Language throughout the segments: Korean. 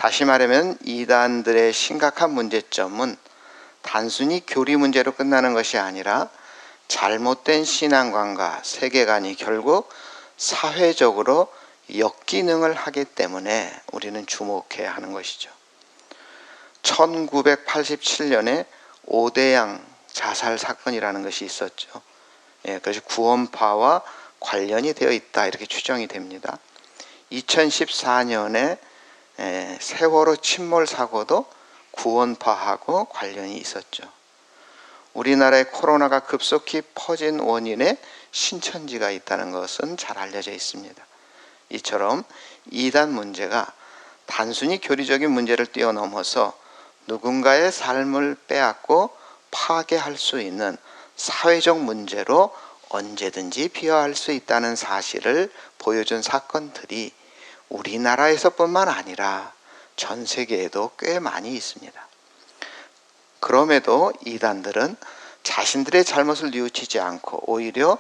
다시 말하면 이단들의 심각한 문제점은 단순히 교리 문제로 끝나는 것이 아니라 잘못된 신앙관과 세계관이 결국 사회적으로 역기능을 하기 때문에 우리는 주목해야 하는 것이죠. 1987년에 오대양 자살 사건이라는 것이 있었죠. 그것이 구원파와 관련이 되어 있다 이렇게 추정이 됩니다. 2014년에 세월호 침몰 사고도 구원파하고 관련이 있었죠. 우리나라에 코로나가 급속히 퍼진 원인에 신천지가 있다는 것은 잘 알려져 있습니다. 이처럼 이단 문제가 단순히 교리적인 문제를 뛰어넘어서 누군가의 삶을 빼앗고 파괴할 수 있는 사회적 문제로 언제든지 비화할 수 있다는 사실을 보여준 사건들이 우리나라에서뿐만 아니라 전 세계에도 꽤 많이 있습니다. 그럼에도 이단들은 자신들의 잘못을 뉘우치지 않고 오히려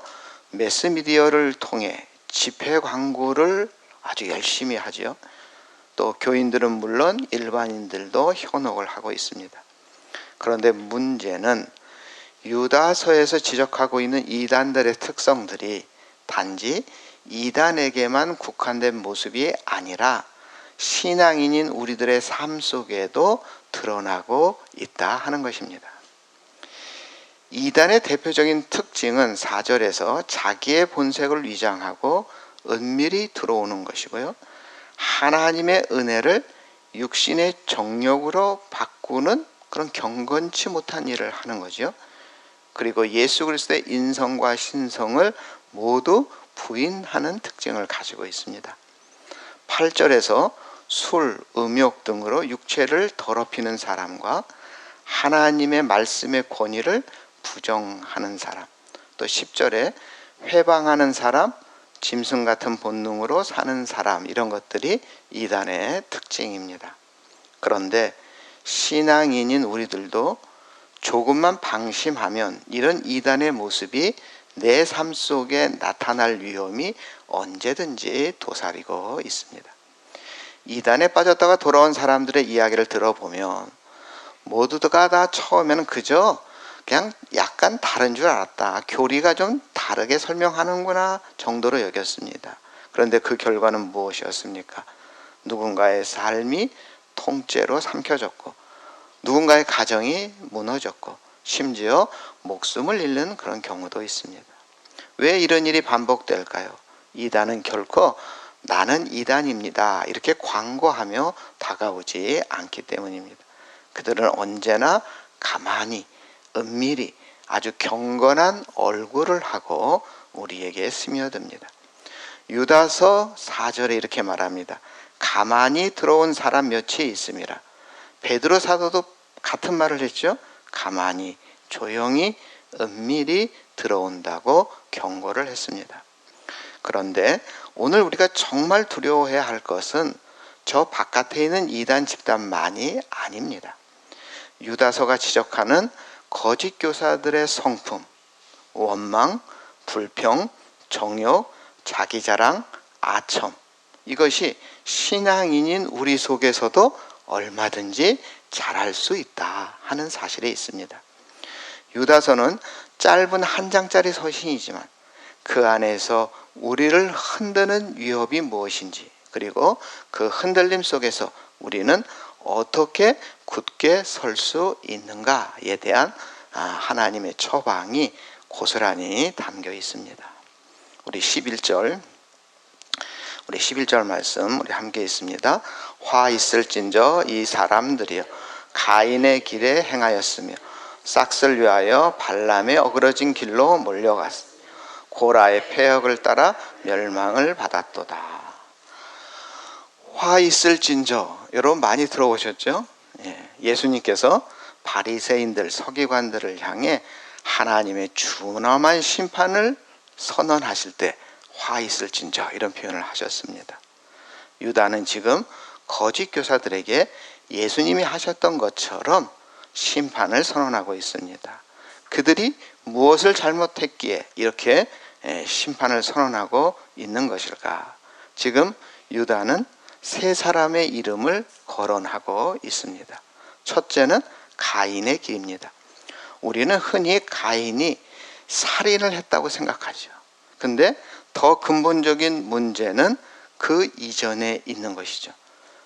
매스미디어를 통해 집회 광고를 아주 열심히 하죠. 또 교인들은 물론 일반인들도 현혹을 하고 있습니다. 그런데 문제는 유다서에서 지적하고 있는 이단들의 특성들이 단지 이단에게만 국한된 모습이 아니라 신앙인인 우리들의 삶 속에도 드러나고 있다 하는 것입니다. 이단의 대표적인 특징은 4절에서 자기의 본색을 위장하고 은밀히 들어오는 것이고요. 하나님의 은혜를 육신의 정욕으로 바꾸는 그런 경건치 못한 일을 하는 거죠. 그리고 예수 그리스도의 인성과 신성을 모두 부인하는 특징을 가지고 있습니다. 8절에서 술, 음욕 등으로 육체를 더럽히는 사람과 하나님의 말씀의 권위를 부정하는 사람, 또 10절에 회방하는 사람, 짐승 같은 본능으로 사는 사람, 이런 것들이 이단의 특징입니다. 그런데 신앙인인 우리들도 조금만 방심하면 이런 이단의 모습이 내 삶 속에 나타날 위험이 언제든지 도사리고 있습니다. 이단에 빠졌다가 돌아온 사람들의 이야기를 들어보면 모두가 다 처음에는 그저 그냥 약간 다른 줄 알았다, 교리가 좀 다르게 설명하는구나 정도로 여겼습니다. 그런데 그 결과는 무엇이었습니까? 누군가의 삶이 통째로 삼켜졌고 누군가의 가정이 무너졌고 심지어 목숨을 잃는 그런 경우도 있습니다. 왜 이런 일이 반복될까요? 이단은 결코 나는 이단입니다 이렇게 광고하며 다가오지 않기 때문입니다. 그들은 언제나 가만히 은밀히 아주 경건한 얼굴을 하고 우리에게 스며듭니다. 유다서 4절에 이렇게 말합니다. 가만히 들어온 사람 몇이 있음이라. 베드로 사도도 같은 말을 했죠. 가만히 조용히 은밀히 들어온다고 경고를 했습니다. 그런데 오늘 우리가 정말 두려워해야 할 것은 저 바깥에 있는 이단 집단만이 아닙니다. 유다서가 지적하는 거짓 교사들의 성품, 원망, 불평, 정욕, 자기자랑, 아첨, 이것이 신앙인인 우리 속에서도 얼마든지 자랄 수 있다 하는 사실이 있습니다. 유다서는 짧은 한 장짜리 서신이지만 그 안에서 우리를 흔드는 위협이 무엇인지, 그리고 그 흔들림 속에서 우리는 어떻게 굳게 설 수 있는가에 대한 하나님의 처방이 고스란히 담겨 있습니다. 우리 11절 말씀 우리 함께 있습니다. 화 있을진저 이 사람들이여 가인의 길에 행하였으며 싹을 위하여 발람의 어그러진 길로 몰려갔으며 고라의 폐역을 따라 멸망을 받았도다. 화 있을진저, 여러분 많이 들어보셨죠? 예수님께서 바리새인들, 서기관들을 향해 하나님의 준엄한 심판을 선언하실 때 화 있을진저 이런 표현을 하셨습니다. 유다는 지금 거짓 교사들에게 예수님이 하셨던 것처럼 심판을 선언하고 있습니다. 그들이 무엇을 잘못했기에 이렇게 심판을 선언하고 있는 것일까? 지금 유다는 세 사람의 이름을 거론하고 있습니다. 첫째는 가인의 길입니다. 우리는 흔히 가인이 살인을 했다고 생각하죠. 근데 더 근본적인 문제는 그 이전에 있는 것이죠.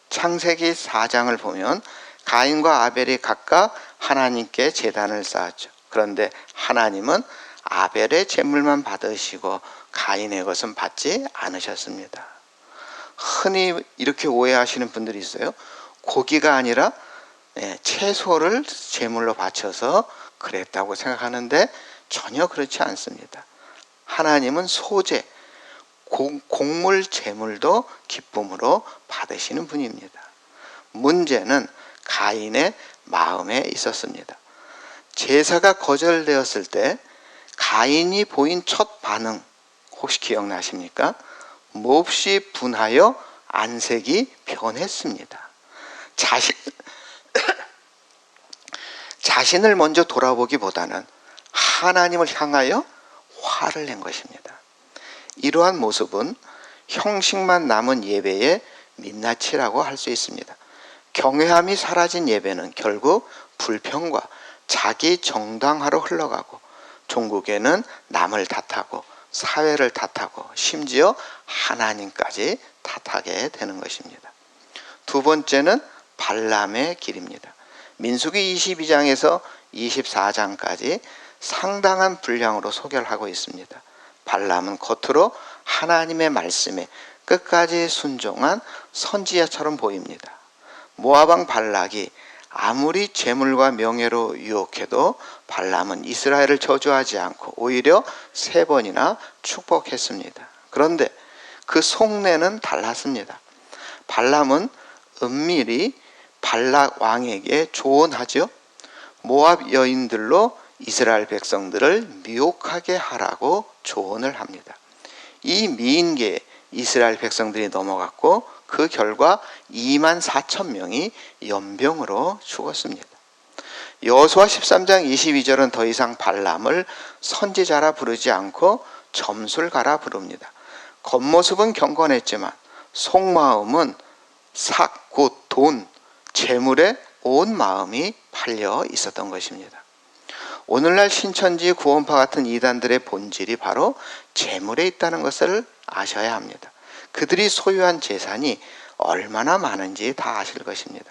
창세기 4장을 보면 가인과 아벨이 각각 하나님께 제단을 쌓았죠. 그런데 하나님은 아벨의 제물만 받으시고 가인의 것은 받지 않으셨습니다. 흔히 이렇게 오해하시는 분들이 있어요. 고기가 아니라 채소를 제물로 바쳐서 그랬다고 생각하는데 전혀 그렇지 않습니다. 하나님은 소재, 곡물 제물도 기쁨으로 받으시는 분입니다. 문제는 가인의 마음에 있었습니다. 제사가 거절되었을 때 가인이 보인 첫 반응 혹시 기억나십니까? 몹시 분하여 안색이 변했습니다. 자신을 먼저 돌아보기보다는 하나님을 향하여 화를 낸 것입니다. 이러한 모습은 형식만 남은 예배의 민낯이라고 할 수 있습니다. 경외함이 사라진 예배는 결국 불평과 자기 정당화로 흘러가고 종국에는 남을 탓하고 사회를 탓하고 심지어 하나님까지 탓하게 되는 것입니다. 두 번째는 발람의 길입니다. 민수기 22장에서 24장까지 상당한 분량으로 소개를 하고 있습니다. 발람은 겉으로 하나님의 말씀에 끝까지 순종한 선지자처럼 보입니다. 모압왕 발락이 아무리 재물과 명예로 유혹해도 발람은 이스라엘을 저주하지 않고 오히려 3번이나 축복했습니다. 그런데 그 속내는 달랐습니다. 발람은 은밀히 발락 왕에게 조언하죠. 모압 여인들로 이스라엘 백성들을 미혹하게 하라고 조언을 합니다. 이 미인계에 이스라엘 백성들이 넘어갔고 그 결과 24,000명이 연병으로 죽었습니다. 여호수아 13장 22절은 더 이상 발람을 선지자라 부르지 않고 점술가라 부릅니다. 겉모습은 경건했지만 속마음은 삭, 곧 돈, 재물에 온 마음이 팔려 있었던 것입니다. 오늘날 신천지 구원파 같은 이단들의 본질이 바로 재물에 있다는 것을 아셔야 합니다. 그들이 소유한 재산이 얼마나 많은지 다 아실 것입니다.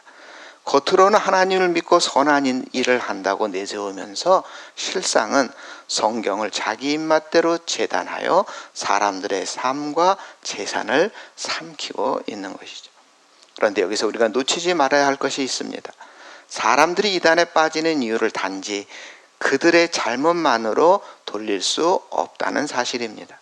겉으로는 하나님을 믿고 선한 일을 한다고 내세우면서 실상은 성경을 자기 입맛대로 재단하여 사람들의 삶과 재산을 삼키고 있는 것이죠. 그런데 여기서 우리가 놓치지 말아야 할 것이 있습니다. 사람들이 이단에 빠지는 이유를 단지 그들의 잘못만으로 돌릴 수 없다는 사실입니다.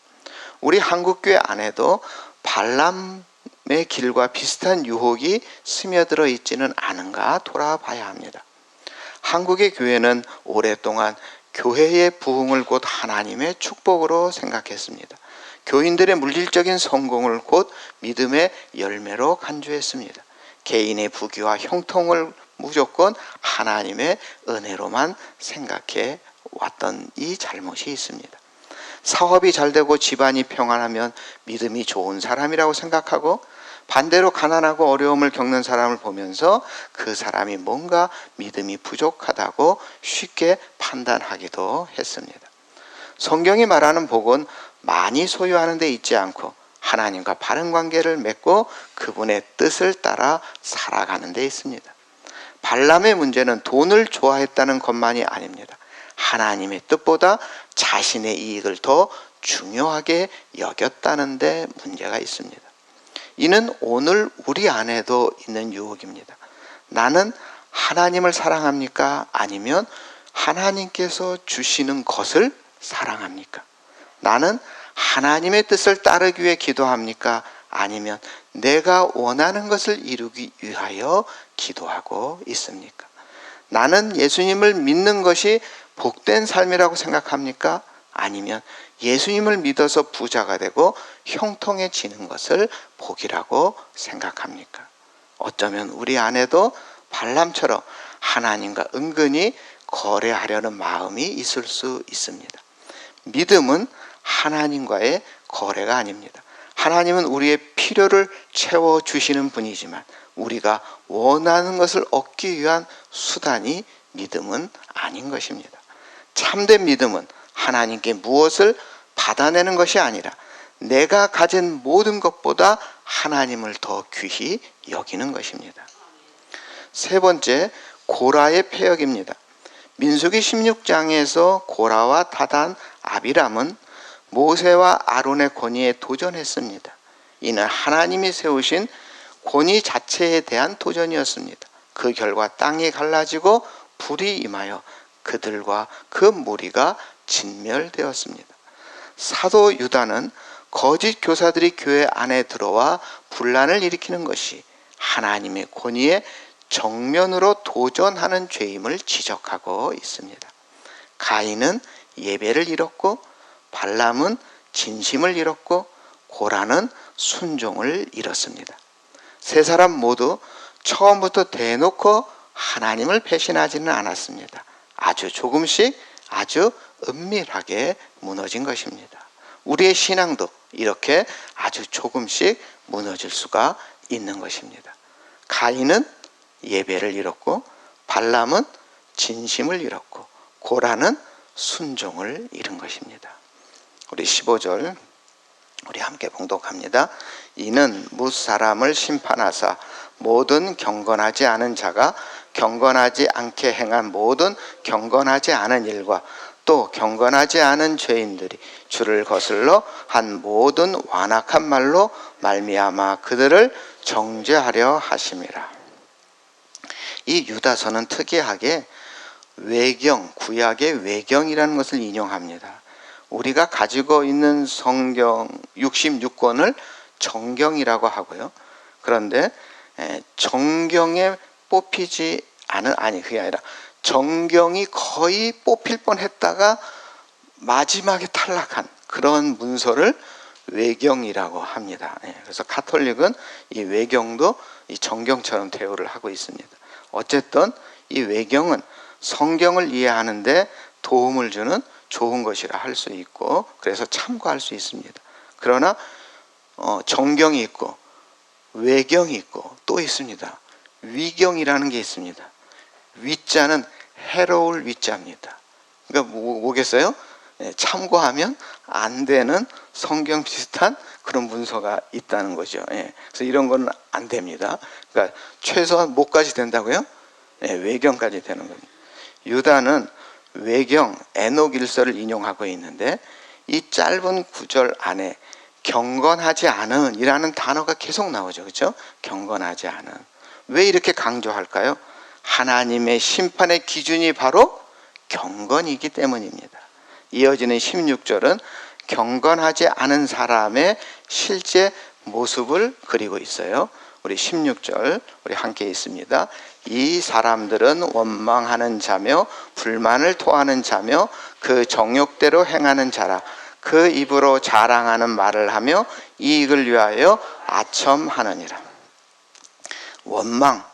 우리 한국교회 안에도 발람의 길과 비슷한 유혹이 스며들어 있지는 않은가 돌아봐야 합니다. 한국의 교회는 오랫동안 교회의 부흥을 곧 하나님의 축복으로 생각했습니다. 교인들의 물질적인 성공을 곧 믿음의 열매로 간주했습니다. 개인의 부귀와 형통을 무조건 하나님의 은혜로만 생각해 왔던 이 잘못이 있습니다. 사업이 잘 되고 집안이 평안하면 믿음이 좋은 사람이라고 생각하고 반대로 가난하고 어려움을 겪는 사람을 보면서 그 사람이 뭔가 믿음이 부족하다고 쉽게 판단하기도 했습니다. 성경이 말하는 복은 많이 소유하는 데 있지 않고 하나님과 바른 관계를 맺고 그분의 뜻을 따라 살아가는 데 있습니다. 발람의 문제는 돈을 좋아했다는 것만이 아닙니다. 하나님의 뜻보다 자신의 이익을 더 중요하게 여겼다는 데 문제가 있습니다. 이는 오늘 우리 안에도 있는 유혹입니다. 나는 하나님을 사랑합니까? 아니면 하나님께서 주시는 것을 사랑합니까? 나는 하나님의 뜻을 따르기 위해 기도합니까? 아니면 내가 원하는 것을 이루기 위하여 기도하고 있습니까? 나는 예수님을 믿는 것이 복된 삶이라고 생각합니까? 아니면 예수님을 믿어서 부자가 되고 형통해지는 것을 복이라고 생각합니까? 어쩌면 우리 안에도 발람처럼 하나님과 은근히 거래하려는 마음이 있을 수 있습니다. 믿음은 하나님과의 거래가 아닙니다. 하나님은 우리의 필요를 채워주시는 분이지만 우리가 원하는 것을 얻기 위한 수단이 믿음은 아닌 것입니다. 참된 믿음은 하나님께 무엇을 받아내는 것이 아니라 내가 가진 모든 것보다 하나님을 더 귀히 여기는 것입니다. 세 번째, 고라의 패역입니다. 민수기 16장에서 고라와 다단, 아비람은 모세와 아론의 권위에 도전했습니다. 이는 하나님이 세우신 권위 자체에 대한 도전이었습니다. 그 결과 땅이 갈라지고 불이 임하여 그들과 그 무리가 진멸되었습니다. 사도 유다는 거짓 교사들이 교회 안에 들어와 분란을 일으키는 것이 하나님의 권위에 정면으로 도전하는 죄임을 지적하고 있습니다. 가인은 예배를 잃었고 발람은 진심을 잃었고 고라는 순종을 잃었습니다. 세 사람 모두 처음부터 대놓고 하나님을 배신하지는 않았습니다. 아주 조금씩 아주 은밀하게 무너진 것입니다. 우리의 신앙도 이렇게 아주 조금씩 무너질 수가 있는 것입니다. 가인은 예배를 잃었고 발람은 진심을 잃었고 고라는 순종을 잃은 것입니다. 우리 15절 우리 함께 봉독합니다. 이는 뭇 사람을 심판하사 모든 경건하지 않은 자가 경건하지 않게 행한 모든 경건하지 않은 일과 또 경건하지 않은 죄인들이 주를 거슬러 한 모든 완악한 말로 말미암아 그들을 정죄하려 하심이라. 이 유다서는 특이하게 외경, 구약의 외경이라는 것을 인용합니다. 우리가 가지고 있는 성경 66권을 정경이라고 하고요. 그런데 정경에 뽑히지 않은, 그게 아니라 정경이 거의 뽑힐 뻔했다가 마지막에 탈락한 그런 문서를 외경이라고 합니다. 그래서 가톨릭은 이 외경도 이 정경처럼 대우를 하고 있습니다. 어쨌든 이 외경은 성경을 이해하는데 도움을 주는 좋은 것이라 할 수 있고 그래서 참고할 수 있습니다. 그러나 정경이 있고 외경이 있고 또 있습니다. 위경이라는 게 있습니다. 위자는 해로울 위자입니다. 그러니까 뭐겠어요? 참고하면 안 되는 성경 비슷한 그런 문서가 있다는 거죠. 그래서 이런 건 안 됩니다. 그러니까 최소한 뭐까지 된다고요? 외경까지 되는 겁니다. 유다는 외경 에녹일서를 인용하고 있는데 이 짧은 구절 안에 경건하지 않은 이라는 단어가 계속 나오죠. 그렇죠? 경건하지 않은. 왜 이렇게 강조할까요? 하나님의 심판의 기준이 바로 경건이기 때문입니다. 이어지는 16절은 경건하지 않은 사람의 실제 모습을 그리고 있어요. 우리 16절 우리 함께 있습니다. 이 사람들은 원망하는 자며 불만을 토하는 자며 그 정욕대로 행하는 자라. 그 입으로 자랑하는 말을 하며 이익을 위하여 아첨하느니라. 원망,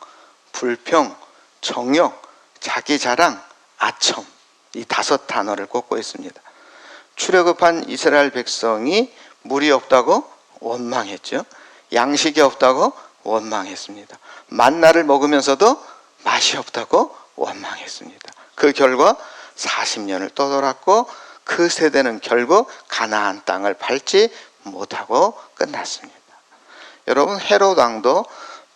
불평, 정욕, 자기 자랑, 아첨, 이 5단어를 꼽고 있습니다. 출애굽한 이스라엘 백성이 물이 없다고 원망했죠. 양식이 없다고 원망했습니다. 만나를 먹으면서도 맛이 없다고 원망했습니다. 그 결과 40년을 떠돌았고 그 세대는 결국 가나안 땅을 밟지 못하고 끝났습니다. 여러분, 헤롯 왕도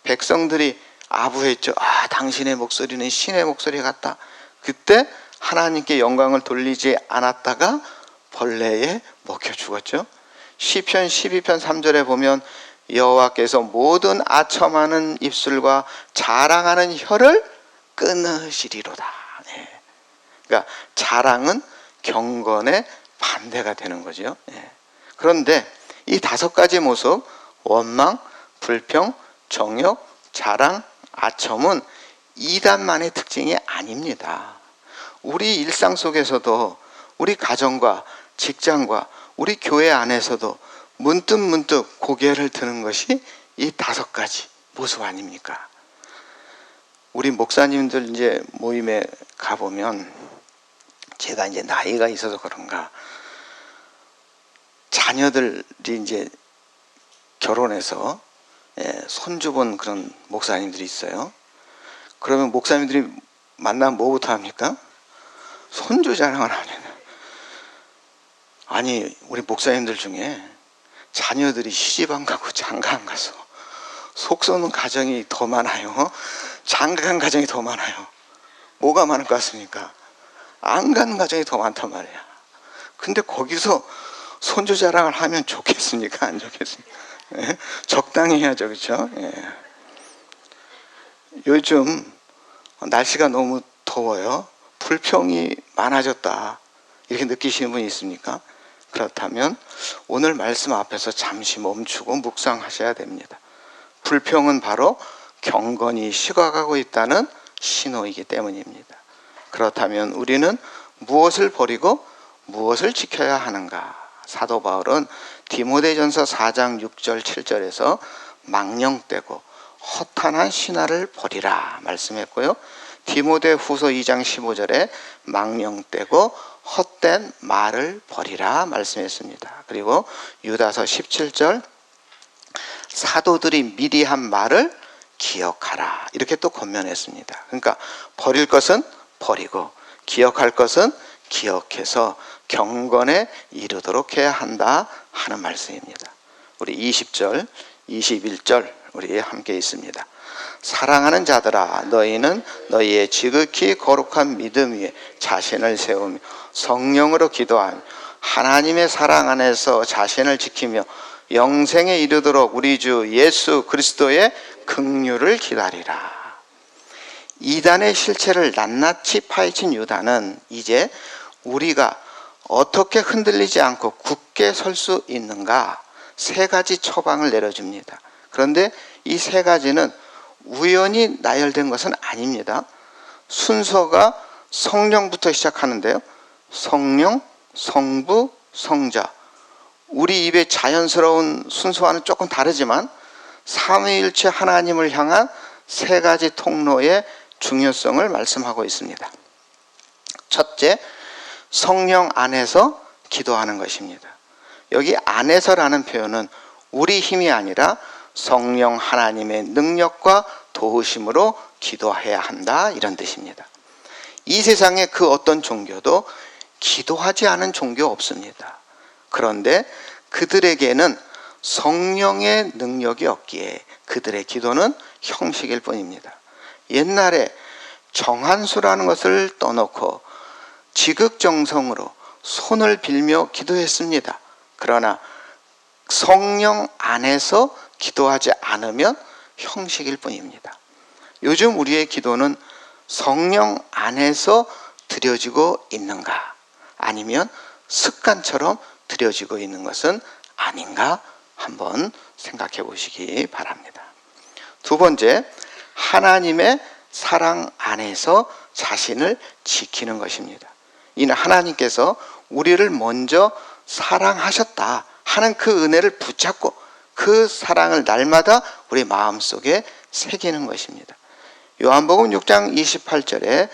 백성들이 아부했죠. 당신의 목소리는 신의 목소리 같다. 그때 하나님께 영광을 돌리지 않았다가 벌레에 먹혀 죽었죠. 시편 12편 3절에 보면 여호와께서 모든 아첨하는 입술과 자랑하는 혀를 끊으시리로다. 그러니까 자랑은 경건의 반대가 되는 거죠. 그런데 이 5가지 모습, 원망, 불평, 정욕, 자랑, 아첨은 이단만의 특징이 아닙니다. 우리 일상 속에서도 우리 가정과 직장과 우리 교회 안에서도 문득 고개를 드는 것이 이 5가지 모습 아닙니까? 우리 목사님들 이제 모임에 가보면 제가 이제 나이가 있어서 그런가 자녀들이 이제 결혼해서 손주 본 그런 목사님들이 있어요. 그러면 목사님들이 만나면 뭐부터 합니까? 손주 자랑을 하면. 아니, 우리 목사님들 중에 자녀들이 시집 안 가고 장가 안 가서 속 쏘는 가정이 더 많아요. 장가 간 가정이 더 많아요. 뭐가 많을 것 같습니까? 안 가는 가정이 더 많단 말이야. 근데 거기서 손주 자랑을 하면 좋겠습니까? 안 좋겠습니까? 적당히 해야죠. 그렇죠? 요즘 날씨가 너무 더워요. 불평이 많아졌다. 이렇게 느끼시는 분이 있습니까? 그렇다면 오늘 말씀 앞에서 잠시 멈추고 묵상하셔야 됩니다. 불평은 바로 경건이 식어가고 있다는 신호이기 때문입니다. 그렇다면 우리는 무엇을 버리고 무엇을 지켜야 하는가? 사도 바울은 디모데전서 4장 6절 7절에서 망령되고 허탄한 신화를 버리라 말씀했고요. 디모데후서 2장 15절에 망령되고 헛된 말을 버리라 말씀했습니다. 그리고 유다서 17절 사도들이 미리 한 말을 기억하라 이렇게 또 권면했습니다. 그러니까 버릴 것은 버리고 기억할 것은 기억해서 경건에 이르도록 해야 한다 하는 말씀입니다. 우리 20절, 21절 우리 함께 있습니다. 사랑하는 자들아 너희는 너희의 지극히 거룩한 믿음 위에 자신을 세우며 성령으로 기도하며 하나님의 사랑 안에서 자신을 지키며 영생에 이르도록 우리 주 예수 그리스도의 긍휼을 기다리라. 이단의 실체를 낱낱이 파헤친 유다는 이제 우리가 어떻게 흔들리지 않고 굳게 설 수 있는가 세 가지 처방을 내려줍니다. 그런데 이 세 가지는 우연히 나열된 것은 아닙니다. 순서가 성령부터 시작하는데요. 성령, 성부, 성자. 우리 입의 자연스러운 순서와는 조금 다르지만 삼위일체 하나님을 향한 세 가지 통로의 중요성을 말씀하고 있습니다. 첫째, 성령 안에서 기도하는 것입니다. 여기 안에서라는 표현은 우리 힘이 아니라 성령 하나님의 능력과 도우심으로 기도해야 한다 이런 뜻입니다. 이 세상에 그 어떤 종교도 기도하지 않은 종교 없습니다. 그런데 그들에게는 성령의 능력이 없기에 그들의 기도는 형식일 뿐입니다. 옛날에 정한수라는 것을 떠놓고 지극정성으로 손을 빌며 기도했습니다. 그러나 성령 안에서 기도하지 않으면 형식일 뿐입니다. 요즘 우리의 기도는 성령 안에서 드려지고 있는가? 아니면 습관처럼 드려지고 있는 것은 아닌가? 한번 생각해 보시기 바랍니다. 두 번째, 하나님의 사랑 안에서 자신을 지키는 것입니다. 이는 하나님께서 우리를 먼저 사랑하셨다 하는 그 은혜를 붙잡고 그 사랑을 날마다 우리 마음속에 새기는 것입니다. 요한복음 6장 28절에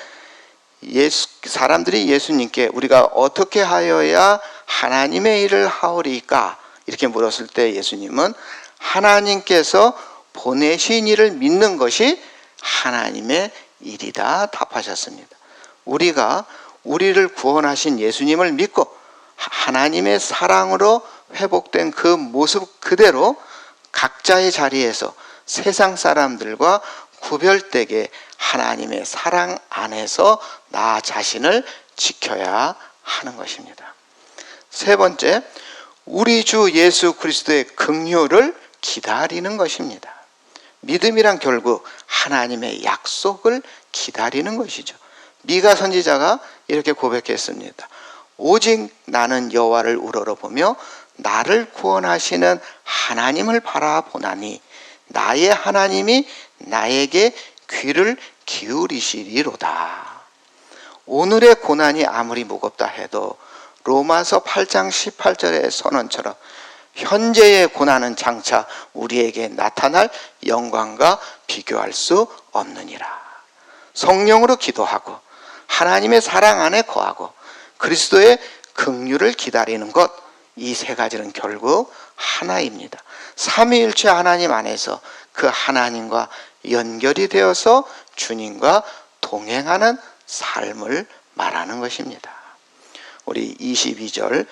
사람들이 예수님께 우리가 어떻게 하여야 하나님의 일을 하오리까 이렇게 물었을 때 예수님은 하나님께서 보내신 이를 믿는 것이 하나님의 일이다 답하셨습니다. 우리가 우리를 구원하신 예수님을 믿고 하나님의 사랑으로 회복된 그 모습 그대로 각자의 자리에서 세상 사람들과 구별되게 하나님의 사랑 안에서 나 자신을 지켜야 하는 것입니다. 세 번째, 우리 주 예수 그리스도의 긍휼을 기다리는 것입니다. 믿음이란 결국 하나님의 약속을 기다리는 것이죠. 미가 선지자가 이렇게 고백했습니다. 오직 나는 여호와를 우러러보며 나를 구원하시는 하나님을 바라보나니 나의 하나님이 나에게 귀를 기울이시리로다. 오늘의 고난이 아무리 무겁다 해도 로마서 8장 18절의 선언처럼 현재의 고난은 장차 우리에게 나타날 영광과 비교할 수 없느니라. 성령으로 기도하고 하나님의 사랑 안에 거하고 그리스도의 긍휼을 기다리는 것, 이 세 가지는 결국 하나입니다. 삼위일체 하나님 안에서 그 하나님과 연결이 되어서 주님과 동행하는 삶을 말하는 것입니다. 우리 22절,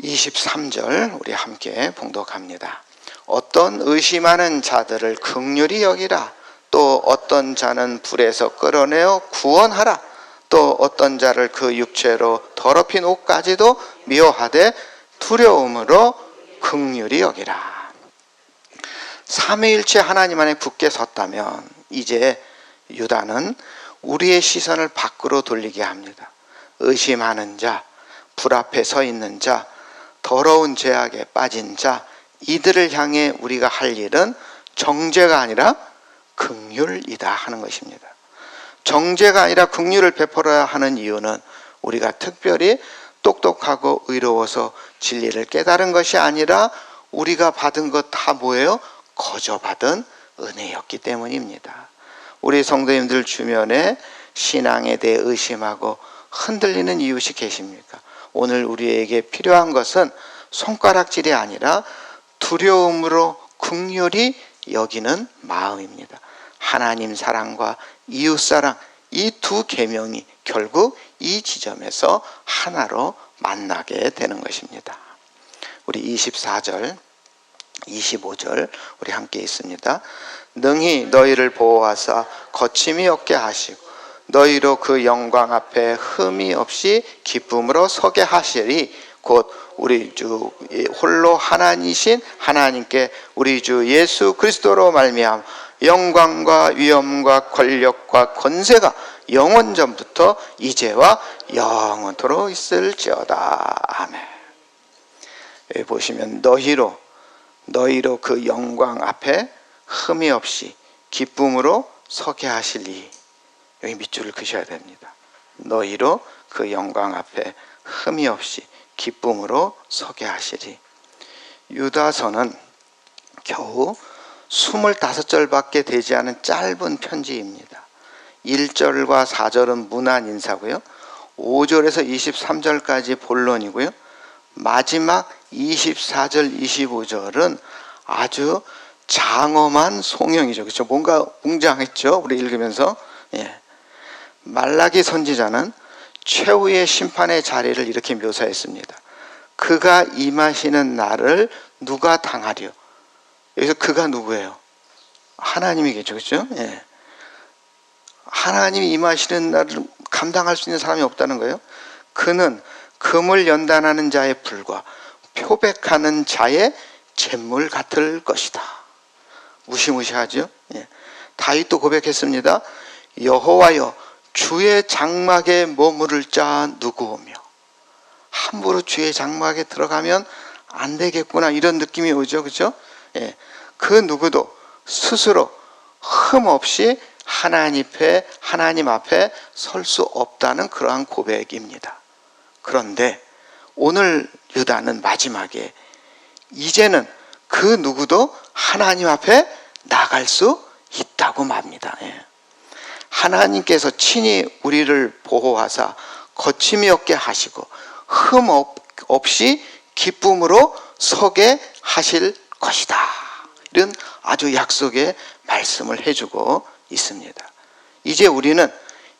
23절 우리 함께 봉독합니다. 어떤 의심하는 자들을 긍휼히 여기라. 또 어떤 자는 불에서 끌어내어 구원하라. 또 어떤 자를 그 육체로 더럽힌 옷까지도 미워하되 두려움으로 긍휼히 여기라. 삼위일체 하나님 안에 굳게 섰다면 이제 유다는 우리의 시선을 밖으로 돌리게 합니다. 의심하는 자, 불 앞에 서 있는 자, 더러운 죄악에 빠진 자, 이들을 향해 우리가 할 일은 정죄가 아니라 긍휼이다 하는 것입니다. 정죄가 아니라 긍휼을 베풀어야 하는 이유는 우리가 특별히 똑똑하고 의로워서 진리를 깨달은 것이 아니라 우리가 받은 것 다 뭐예요? 거저 받은 은혜였기 때문입니다. 우리 성도님들 주변에 신앙에 대해 의심하고 흔들리는 이웃이 계십니까? 오늘 우리에게 필요한 것은 손가락질이 아니라 두려움으로 긍휼히 여기는 마음입니다. 하나님 사랑과 이웃 사랑, 이 두 계명이 결국 이 지점에서 하나로 만나게 되는 것입니다. 우리 24절, 25절 우리 함께 있습니다. 능히 너희를 보호하사 거침이 없게 하시고 너희로 그 영광 앞에 흠이 없이 기쁨으로 서게 하시리. 곧 우리 주 홀로 하나님이신 하나님께 우리 주 예수 그리스도로 말미암아 영광과 위엄과 권력과 권세가 영원 전부터 이제와 영원토록 있을지어다. 아멘. 여기 보시면 너희로 그 영광 앞에 흠이 없이 기쁨으로 서게 하시리. 여기 밑줄을 그셔야 됩니다. 너희로 그 영광 앞에 흠이 없이 기쁨으로 서게 하시리. 유다서는 겨우 25절밖에 되지 않은 짧은 편지입니다. 1절과 4절은 문안 인사고요. 5절에서 23절까지 본론이고요. 마지막 24절, 25절은 아주 장엄한 송영이죠. 그렇죠? 뭔가 웅장했죠? 우리 읽으면서. 예. 말라기 선지자는 최후의 심판의 자리를 이렇게 묘사했습니다. 그가 임하시는 날을 누가 당하리요? 여기서 그가 누구예요? 하나님이겠죠. 그렇죠? 예. 하나님이 임하시는 날을 감당할 수 있는 사람이 없다는 거예요. 그는 금을 연단하는 자의 불과 표백하는 자의 잿물 같을 것이다. 무시무시하죠? 예. 다윗도 고백했습니다. 여호와여, 주의 장막에 머무를 자 누구오며. 함부로 주의 장막에 들어가면 안 되겠구나, 이런 느낌이 오죠. 그죠? 예. 그 누구도 스스로 흠 없이 하나님 앞에 설 수 없다는 그러한 고백입니다. 그런데 오늘 유다는 마지막에 이제는 그 누구도 하나님 앞에 나갈 수 있다고 맙니다. 예. 하나님께서 친히 우리를 보호하사 거침이 없게 하시고 흠 없이 기쁨으로 서게 하실 것이다. 이런 아주 약속의 말씀을 해주고 있습니다. 이제 우리는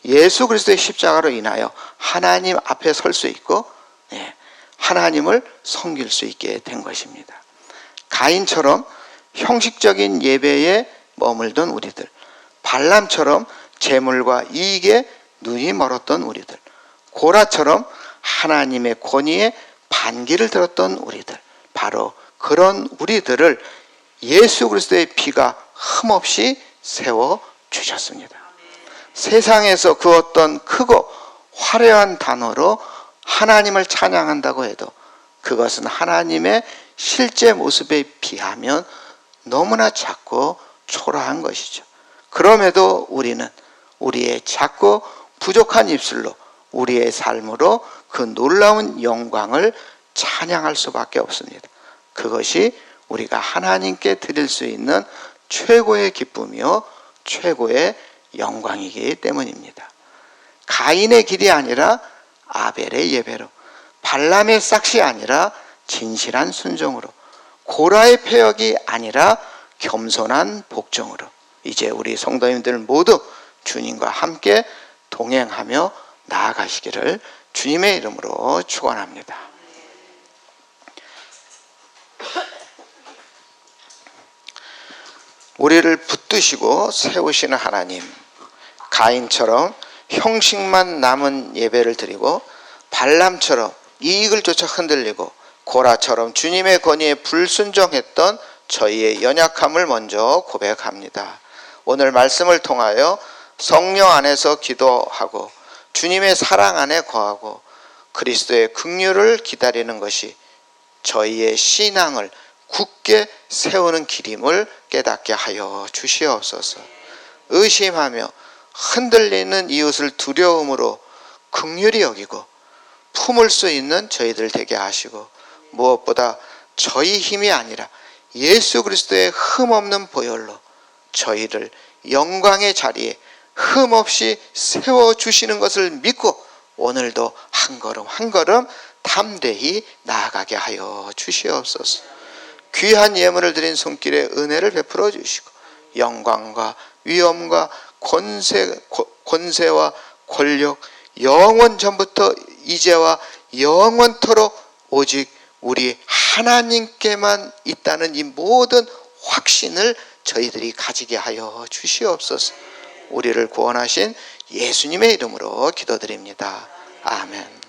예수 그리스도의 십자가로 인하여 하나님 앞에 설 수 있고 하나님을 섬길 수 있게 된 것입니다. 가인처럼 형식적인 예배에 머물던 우리들, 발람처럼 재물과 이익에 눈이 멀었던 우리들, 고라처럼 하나님의 권위에 반기를 들었던 우리들, 바로 그런 우리들을 예수 그리스도의 피가 흠없이 세워주셨습니다. 세상에서 그 어떤 크고 화려한 단어로 하나님을 찬양한다고 해도 그것은 하나님의 실제 모습에 비하면 너무나 작고 초라한 것이죠. 그럼에도 우리는 우리의 작고 부족한 입술로, 우리의 삶으로 그 놀라운 영광을 찬양할 수밖에 없습니다. 그것이 우리가 하나님께 드릴 수 있는 최고의 기쁨이요 최고의 영광이기 때문입니다. 가인의 길이 아니라 아벨의 예배로, 발람의 싹이 아니라 진실한 순종으로, 고라의 폐역이 아니라 겸손한 복종으로 이제 우리 성도님들 모두 주님과 함께 동행하며 나아가시기를 주님의 이름으로 축원합니다. 우리를 붙드시고 세우시는 하나님, 가인처럼 형식만 남은 예배를 드리고 발람처럼 이익을 쫓아 흔들리고 고라처럼 주님의 권위에 불순종했던 저희의 연약함을 먼저 고백합니다. 오늘 말씀을 통하여 성령 안에서 기도하고 주님의 사랑 안에 거하고 그리스도의 긍휼을 기다리는 것이 저희의 신앙을 굳게 세우는 길임을 깨닫게 하여 주시옵소서. 의심하며 흔들리는 이웃을 두려움으로 긍휼히 여기고 품을 수 있는 저희들 되게 하시고 무엇보다 저희 힘이 아니라 예수 그리스도의 흠없는 보혈로 저희를 영광의 자리에 흠없이 세워주시는 것을 믿고 오늘도 한 걸음 한 걸음 담대히 나아가게 하여 주시옵소서. 귀한 예물을 드린 손길에 은혜를 베풀어 주시고 영광과 위엄과 권세와 권력 영원 전부터 이제와 영원토록 오직 우리 하나님께만 있다는 이 모든 확신을 저희들이 가지게 하여 주시옵소서. 우리를 구원하신 예수님의 이름으로 기도드립니다. 아멘.